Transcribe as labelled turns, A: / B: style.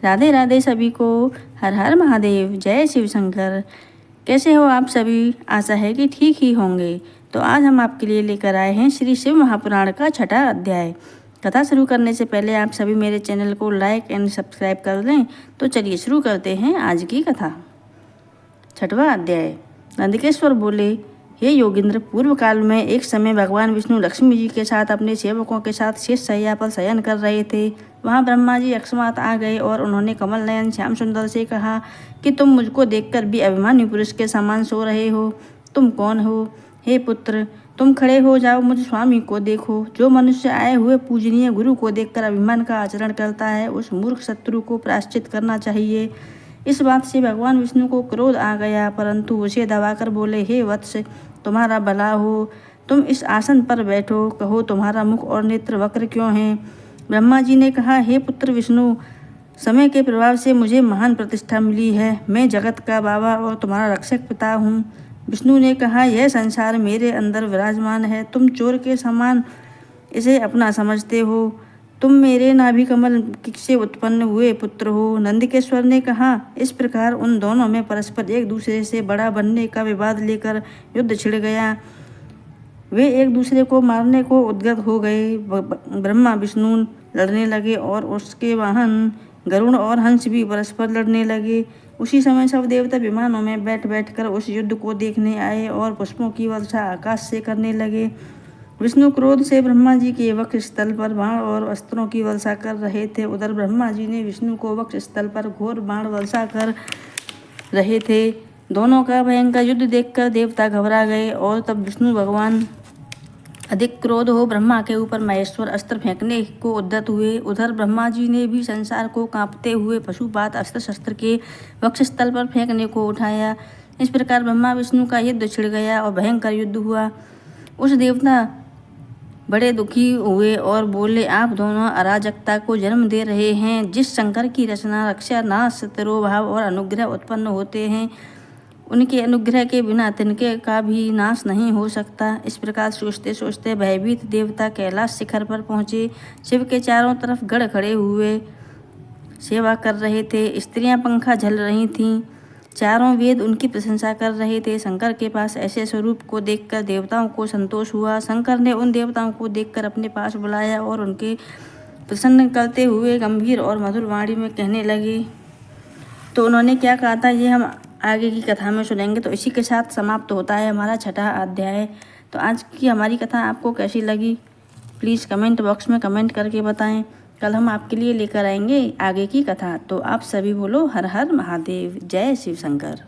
A: राधे राधे सभी को। हर हर महादेव। जय शिव शंकर। कैसे हो आप सभी? आशा है कि ठीक ही होंगे। तो आज हम आपके लिए लेकर आए हैं श्री शिव महापुराण का 6ठा अध्याय। कथा शुरू करने से पहले आप सभी मेरे चैनल को लाइक एंड सब्सक्राइब कर लें। तो चलिए शुरू करते हैं आज की कथा। 6वां अध्याय। नंदिकेश्वर बोले, हे योगिंद्र, पूर्व काल में एक समय भगवान विष्णु लक्ष्मी जी के साथ अपने सेवकों के साथ शेष शैया पर शयन कर रहे थे। वहां ब्रह्मा जी अकस्मात आ गए और उन्होंने कमल नयन श्याम सुंदर से कहा कि तुम मुझको देखकर भी अभिमानी पुरुष के समान सो रहे हो। तुम कौन हो? हे पुत्र, तुम खड़े हो जाओ, मुझ स्वामी को देखो। जो मनुष्य आए हुए पूजनीय गुरु को देखकर अभिमान का आचरण करता है, उस मूर्ख शत्रु को प्रायश्चित करना चाहिए। इस बात से भगवान विष्णु को क्रोध आ गया, परंतु उसे दबाकर बोले, हे वत्स, तुम्हारा भला हो, तुम इस आसन पर बैठो। कहो, तुम्हारा मुख और नेत्र वक्र क्यों हैं? ब्रह्मा जी ने कहा, हे पुत्र विष्णु, समय के प्रभाव से मुझे महान प्रतिष्ठा मिली है। मैं जगत का बाबा और तुम्हारा रक्षक पिता हूँ। विष्णु ने कहा, यह संसार मेरे अंदर विराजमान है। तुम चोर के समान इसे अपना समझते हो। तुम मेरे नाभि कमल से उत्पन्न हुए पुत्र हो। नंदिकेश्वर ने कहा, इस प्रकार उन दोनों में परस्पर एक दूसरे से बड़ा बनने का विवाद लेकर युद्ध छिड़ गया। वे एक दूसरे को मारने को उद्यत हो गए। ब्रह्मा विष्णु लड़ने लगे और उसके वाहन गरुड़ और हंस भी परस्पर लड़ने लगे। उसी समय सब देवता विमानों में बैठ बैठकर उस युद्ध को देखने आए और पुष्पों की वर्षा आकाश से करने लगे। विष्णु क्रोध से ब्रह्मा जी के वक्ष स्थल पर बाण और अस्त्रों की वर्षा कर रहे थे। उधर ब्रह्मा जी ने विष्णु को वक्ष स्थल पर घोर बाण वर्षा कर रहे थे। दोनों का भयंकर युद्ध देखकर देवता घबरा गए और तब विष्णु भगवान अधिक क्रोध हो ब्रह्मा के ऊपर महेश्वर अस्त्र फेंकने को उद्यत हुए। उधर ब्रह्मा जी ने भी संसार को कांपते हुए पशुपात अस्त्र शस्त्र के वक्ष स्थल पर फेंकने को उठाया। इस प्रकार ब्रह्मा विष्णु का युद्ध छिड़ गया और भयंकर युद्ध हुआ। उस देवता बड़े दुखी हुए और बोले, आप दोनों अराजकता को जन्म दे रहे हैं। जिस शंकर की रचना, रक्षा, नाश, तिरोभाव और अनुग्रह उत्पन्न होते हैं, उनके अनुग्रह के बिना तिनके का भी नाश नहीं हो सकता। इस प्रकार सोचते सोचते भयभीत देवता कैलाश शिखर पर पहुँचे। शिव के चारों तरफ गढ़ खड़े हुए सेवा कर रहे थे। स्त्रियां पंखा झल रही थीं। चारों वेद उनकी प्रशंसा कर रहे थे। शंकर के पास ऐसे स्वरूप को देखकर देवताओं को संतोष हुआ। शंकर ने उन देवताओं को देखकर अपने पास बुलाया और उनके प्रसन्न करते हुए गंभीर और मधुर वाणी में कहने लगे। तो उन्होंने क्या कहा था, ये हम आगे की कथा में सुनेंगे। तो इसी के साथ समाप्त होता है हमारा 6ठा अध्याय। तो आज की हमारी कथा आपको कैसी लगी, प्लीज़ कमेंट बॉक्स में कमेंट करके बताएं। कल हम आपके लिए लेकर आएंगे आगे की कथा। तो आप सभी बोलो हर हर महादेव। जय शिव शंकर।